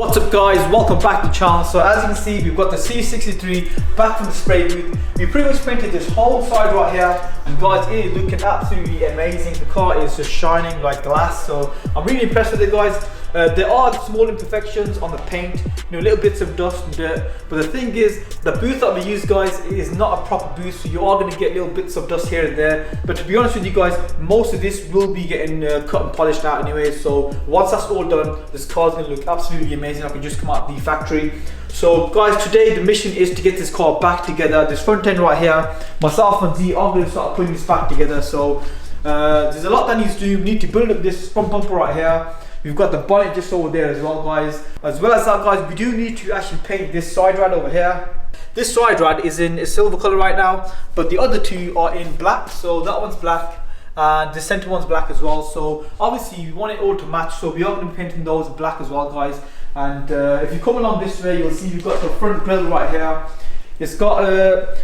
What's up guys, welcome back to the channel. So as you can see, we've got the C63 back from the spray booth. We pretty much painted this whole side right here, and guys, it is looking absolutely amazing. The car is just shining like glass, so I'm really impressed with it guys. There are small imperfections on the paint, little bits of dust and dirt, but the thing is, the booth that we use guys is not a proper booth, so you are going to get little bits of dust here and there. But to be honest with you guys, most of this will be getting cut and polished out anyway, so once that's all done, this car is going to look absolutely amazing. I can just come out of the factory. So guys, today the mission is to get this car back together. This front end right here, myself and Z are going to start putting this back together. So there's a lot that needs to do. We need to build up this front bumper right here. We've got the bonnet just over there as well guys. As well as that guys, we do need to actually paint this side rad over here. This side rad is in a silver color right now, but the other two are in black. So that one's black and the center one's black as well. So obviously we want it all to match, so we are going to be painting those black as well guys. And if you come along this way, you'll see we've got the front grille right here. It's got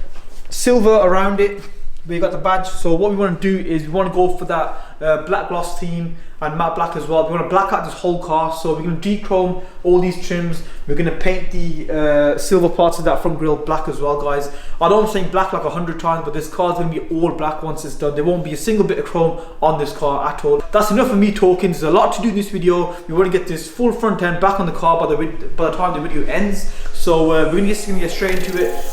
silver around it. We got the badge. So what we want to do is we want to go for that black gloss theme and matte black as well. We want to black out this whole car, so we're going to dechrome all these trims. We're going to paint the silver parts of that front grille black as well guys. I don't think black like 100 times, but this car is going to be all black once it's done. There won't be a single bit of chrome on this car at all. That's enough of me talking. There's a lot to do in this video. We want to get this full front end back on the car by the time the video ends. So we're going to get straight into it.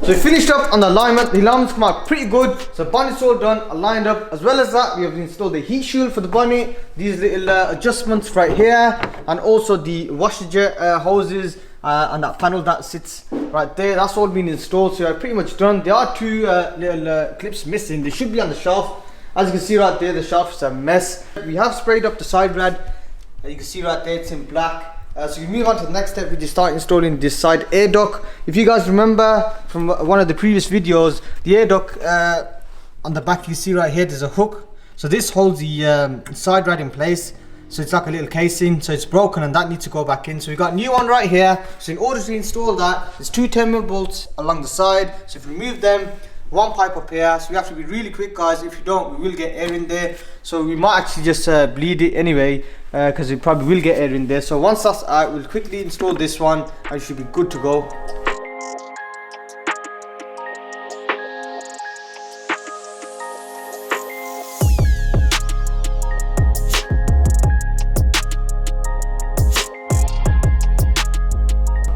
So we finished up on the alignment. The alignment's come out pretty good. So bonnet's all done, aligned up. As well as that, we have installed the heat shield for the bonnet, these little adjustments right here, and also the washer jet hoses and that panel that sits right there. That's all been installed, so we're pretty much done. There are two little clips missing. They should be on the shelf. As you can see right there, the shelf is a mess. We have sprayed up the side rad. You can see right there, it's in black. So we move on to the next step, we just start installing this side air duct. If you guys remember from one of the previous videos, the air duct on the back, you see right here, there's a hook. So this holds the side rad in place. So it's like a little casing, so it's broken and that needs to go back in. So we've got a new one right here. So in order to install that, there's two 10mm bolts along the side. So if we remove them, one pipe up here, so we have to be really quick guys. If you don't, we will get air in there, so we might actually just bleed it anyway, because we probably will get air in there. So once that's out, we'll quickly install this one and it should be good to go.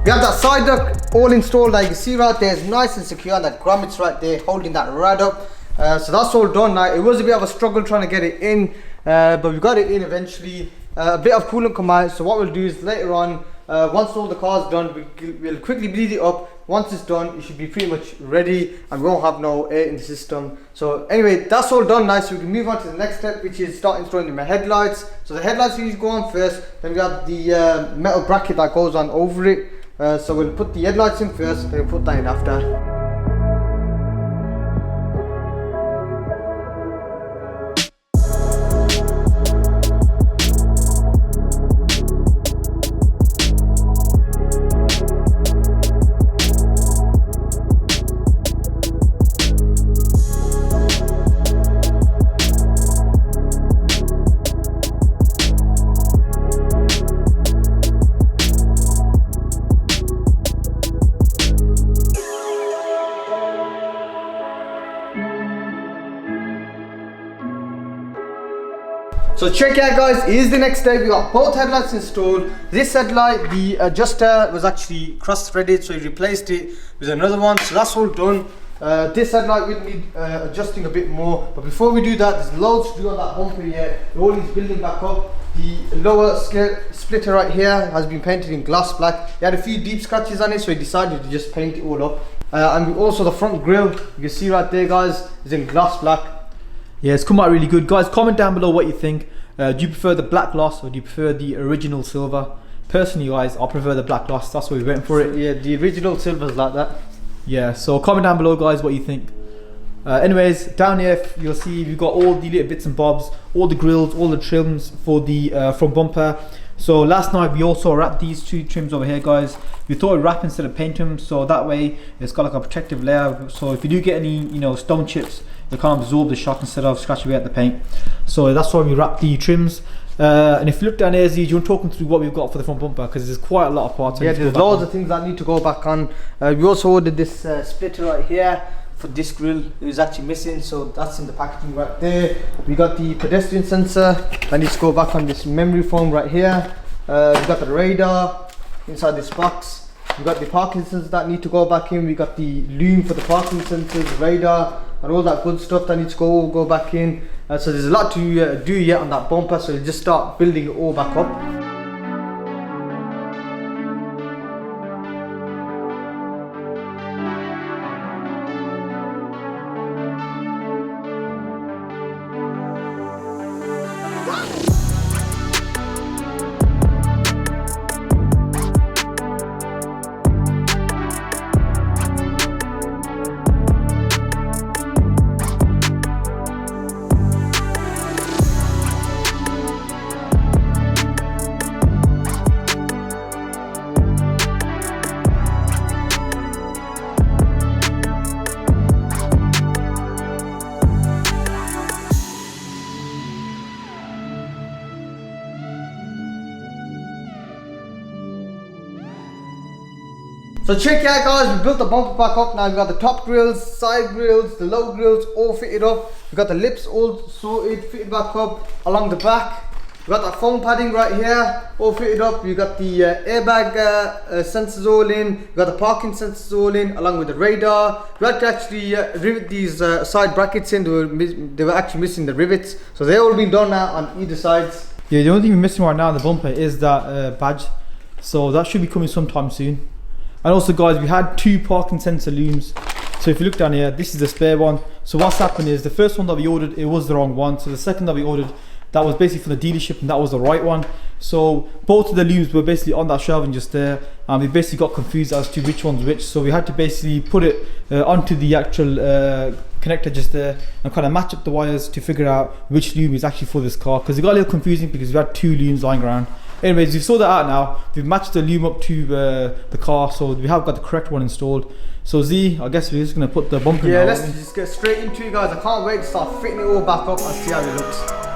We have that side duct all installed, like you can see right there, it's nice and secure, and that grommets right there holding that rad up. So that's all done now. It was a bit of a struggle trying to get it in, but we got it in eventually. A bit of coolant come out, so what we'll do is later on, once all the car's done, we'll quickly bleed it up. Once it's done, it should be pretty much ready and we won't have no air in the system. So anyway, that's all done now, so we can move on to the next step, which is start installing the headlights. So the headlights usually go on first, then we have the metal bracket that goes on over it. So we'll put the headlights in first, then we'll put that in after. So check out guys, here's the next step. We got both headlights installed. This headlight, the adjuster was actually cross-threaded, so we replaced it with another one, so that's all done. This headlight will need adjusting a bit more, but before we do that, there's loads to do on that bumper here. The all is building back up. The lower splitter right here has been painted in gloss black. It had a few deep scratches on it, so we decided to just paint it all up. And also the front grille, you can see right there guys, is in gloss black. Yeah, it's come out really good. Guys, comment down below what you think. Do you prefer the black gloss or do you prefer the original silver? personally guys, I prefer the black gloss. That's why we went for it. Yeah, the original silver's like that. Yeah, so comment down below guys what you think. Anyways, down here you'll see we've got all the little bits and bobs, all the grills, all the trims for the front bumper. So last night we also wrapped these two trims over here guys. We thought we'd wrap instead of paint them, so that way it's got like a protective layer, so if you do get any, you know, stone chips, they can't absorb the shock instead of scratching away at the paint. So that's why we wrapped the trims. And if you look down here, Z, do you want to talk them through what we've got for the front bumper? Because there's quite a lot of parts. Yeah, there's loads of things that need to go back on. We also ordered this splitter right here for this grill. It was actually missing, so that's in the packaging right there. We got the pedestrian sensor that needs to go back on this memory foam right here. We got the radar inside this box. We got the parking sensors that need to go back in. We got the loom for the parking sensors, radar, and all that good stuff that needs to go back in. So there's a lot to do yet on that bumper, so we'll just start building it all back up. So check it out guys, we built the bumper back up. Now we've got the top grills, side grills, the low grills all fitted up. We've got the lips all sorted, fitted back up along the back. We've got that foam padding right here, all fitted up. We've got the airbag sensors all in. We've got the parking sensors all in, along with the radar. We had to actually rivet these side brackets in. They were actually missing the rivets. So they've all been done now on either sides. Yeah, the only thing we're missing right now on the bumper is that badge. So that should be coming sometime soon. And also guys, we had two parking sensor looms. So if you look down here, this is the spare one. So what's happened is the first one that we ordered, it was the wrong one. So the second that we ordered, that was basically from the dealership and that was the right one. So both of the looms were basically on that shelving just there. And we basically got confused as to which one's which. So we had to basically put it onto the actual connector just there and kind of match up the wires to figure out which loom is actually for this car. Because it got a little confusing because we had two looms lying around. Anyways, we've sorted that out now. We've matched the loom up to the car, so we have got the correct one installed. So Z, I guess we're just going to put the bumper in. Yeah, let's just get straight into it guys. I can't wait to start fitting it all back up and see how it looks.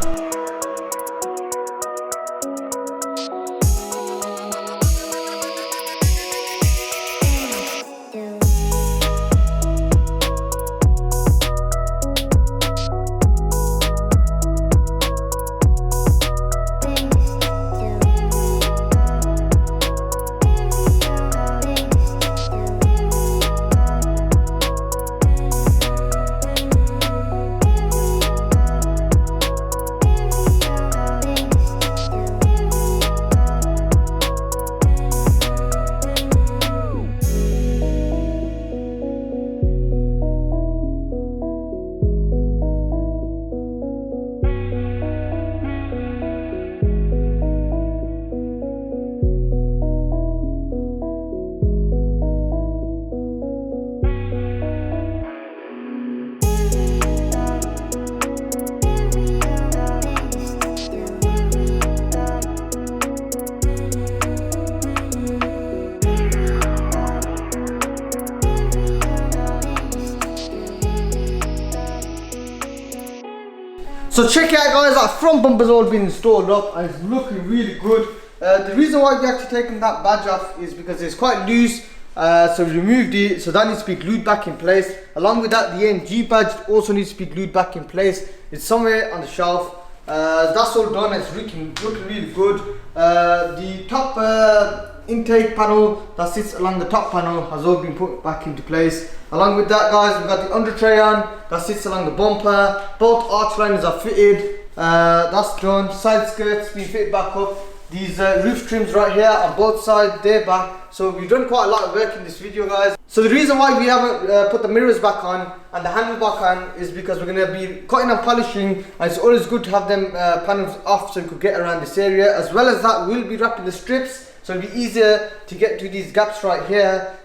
So check it out guys, our front bumper's all been installed up and it's looking really good. The reason why we actually taken that badge off is because it's quite loose, so we removed it, so that needs to be glued back in place. Along with that, the AMG badge also needs to be glued back in place. It's somewhere on the shelf. That's all done, it's looking really good. The top intake panel that sits along the top panel has all been put back into place. Along with that guys, we've got the under tray on that sits along the bumper. Both arch liners are fitted, that's done. Side skirts been fitted back up. These roof trims right here on both sides, they're back. So we've done quite a lot of work in this video guys. So the reason why we haven't put the mirrors back on and the handle back on is because we're going to be cutting and polishing, and it's always good to have them panels off so we could get around this area. As well as that, we'll be wrapping the strips. so it'll be easier to get to these gaps right here.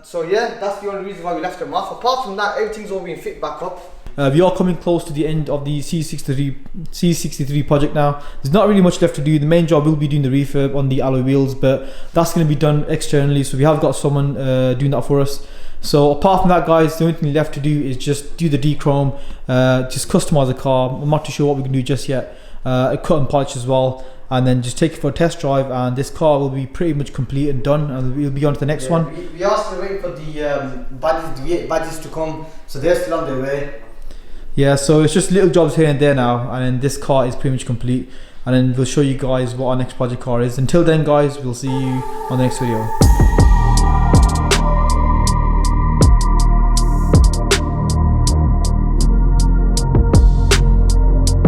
So yeah, that's the only reason why we left them off. Apart from that, everything's all been fit back up. We are coming close to the end of the C63 project now. There's not really much left to do. The main job will be doing the refurb on the alloy wheels, but that's going to be done externally, so we have got someone doing that for us. So apart from that, guys, the only thing left to do is just do the D-chrome, just customize the car. I'm not too sure what we can do just yet. Cut and polish as well, and then just take it for a test drive, and this car will be pretty much complete and done, and we'll be on to the next one. We are still waiting for the badges to come, so they're still on their way. Yeah, so it's just little jobs here and there now, and then this car is pretty much complete, and then we'll show you guys what our next project car is. Until then, guys, we'll see you on the next video.